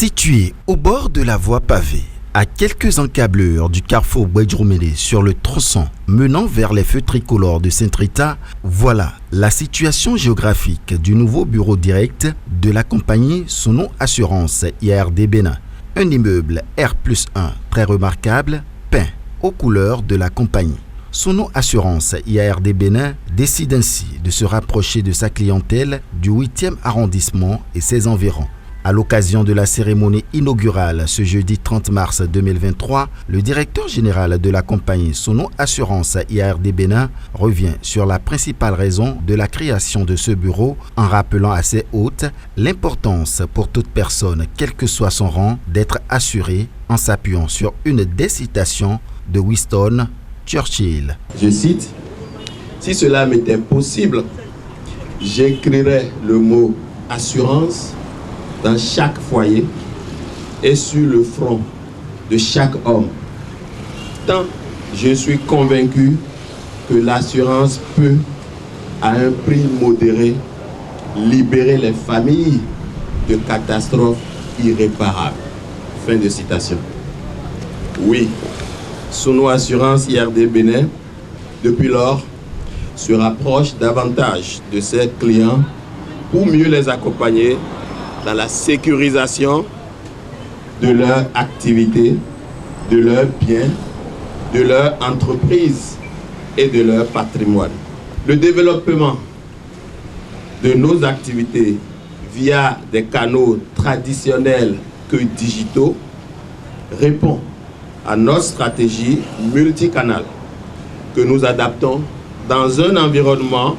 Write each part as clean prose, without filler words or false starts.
Situé au bord de la voie pavée, à quelques encablures du carrefour Bouedjroumélé sur le tronçon menant vers les feux tricolores de Saint-Rita, voilà la situation géographique du nouveau bureau direct de la compagnie Sono Assurance IRD Bénin. Un immeuble R+1 très remarquable, peint aux couleurs de la compagnie. Sono Assurance IRD Bénin décide ainsi de se rapprocher de sa clientèle du 8e arrondissement et ses environs. À l'occasion de la cérémonie inaugurale ce jeudi 30 mars 2023, le directeur général de la compagnie Sono Assurance IRD Bénin revient sur la principale raison de la création de ce bureau en rappelant à ses hôtes l'importance pour toute personne, quel que soit son rang, d'être assuré en s'appuyant sur une des citations de Winston Churchill. Je cite, « Si cela m'était possible, j'écrirais le mot assurance dans chaque foyer et sur le front de chaque homme. Tant je suis convaincu que l'assurance peut, à un prix modéré, libérer les familles de catastrophes irréparables. » Fin de citation. Oui, Sono Assurance IRD Bénin, depuis lors, se rapproche davantage de ses clients pour mieux les accompagner dans la sécurisation de leur activité, de leurs biens, de leur entreprise et de leur patrimoine. Le développement de nos activités via des canaux traditionnels que digitaux répond à notre stratégie multicanale que nous adaptons dans un environnement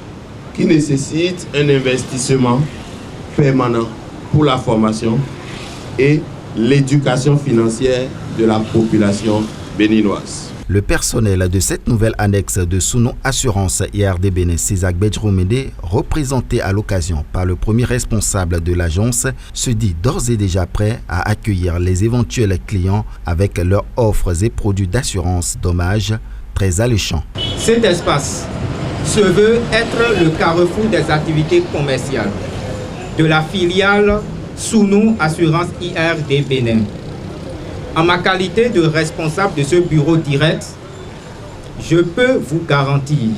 qui nécessite un investissement permanent pour la formation et l'éducation financière de la population béninoise. Le personnel de cette nouvelle annexe de Sono Assurance IRD Bénin, Césac Bouedjroumélé, représenté à l'occasion par le premier responsable de l'agence, se dit d'ores et déjà prêt à accueillir les éventuels clients avec leurs offres et produits d'assurance dommages très alléchants. Cet espace se veut être le carrefour des activités commerciales de la filiale Sono Assurance IRD Bénin. En ma qualité de responsable de ce bureau direct, je peux vous garantir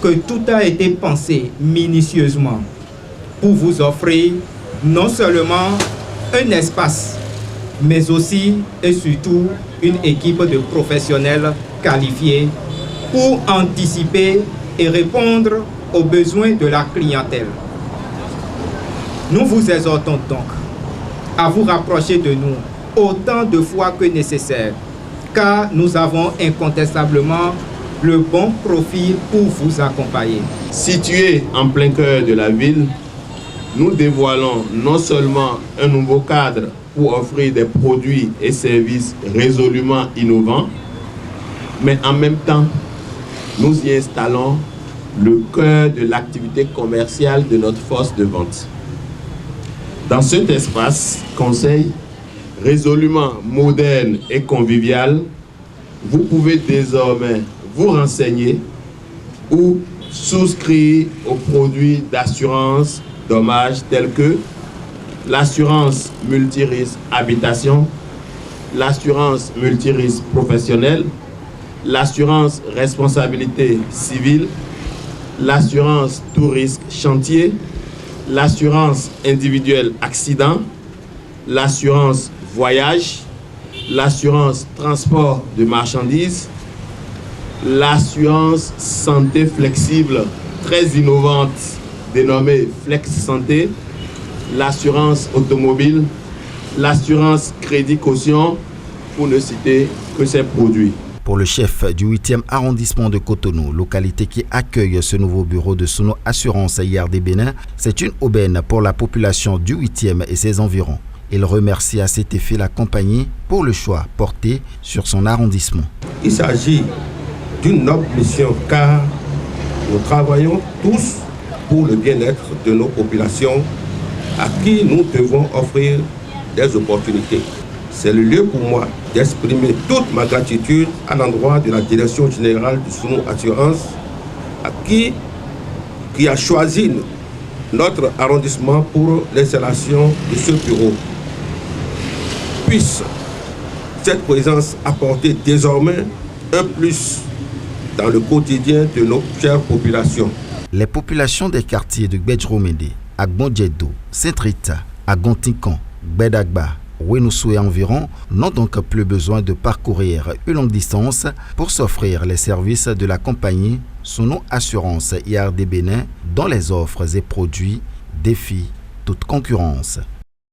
que tout a été pensé minutieusement pour vous offrir non seulement un espace, mais aussi et surtout une équipe de professionnels qualifiés pour anticiper et répondre aux besoins de la clientèle. Nous vous exhortons donc à vous rapprocher de nous autant de fois que nécessaire, car nous avons incontestablement le bon profil pour vous accompagner. Situé en plein cœur de la ville, nous dévoilons non seulement un nouveau cadre pour offrir des produits et services résolument innovants, mais en même temps, nous y installons le cœur de l'activité commerciale de notre force de vente. Dans cet espace conseil résolument moderne et convivial, vous pouvez désormais vous renseigner ou souscrire aux produits d'assurance dommages tels que l'assurance multirisque habitation, l'assurance multirisque professionnelle, l'assurance responsabilité civile, l'assurance tout risque chantier, l'assurance individuelle accident, l'assurance voyage, l'assurance transport de marchandises, l'assurance santé flexible très innovante dénommée Flex Santé, l'assurance automobile, l'assurance crédit caution, pour ne citer que ces produits. Pour le chef du 8e arrondissement de Cotonou, localité qui accueille ce nouveau bureau de Sono Assurance IRD Bénin, c'est une aubaine pour la population du 8e et ses environs. Il remercie à cet effet la compagnie pour le choix porté sur son arrondissement. Il s'agit d'une noble mission car nous travaillons tous pour le bien-être de nos populations à qui nous devons offrir des opportunités. C'est le lieu pour moi d'exprimer toute ma gratitude à l'endroit de la direction générale de Sono Assurance qui a choisi notre arrondissement pour l'installation de ce bureau. puisse cette présence apporter désormais un plus dans le quotidien de nos chères populations. Les populations des quartiers de Gbedjromede, Agbondjedo, Saint-Rita, Agontikan, Gbedagba, Wenoussou et environ n'ont donc plus besoin de parcourir une longue distance pour s'offrir les services de la compagnie Sounou Assurance IRD Bénin, dont les offres et produits défient toute concurrence.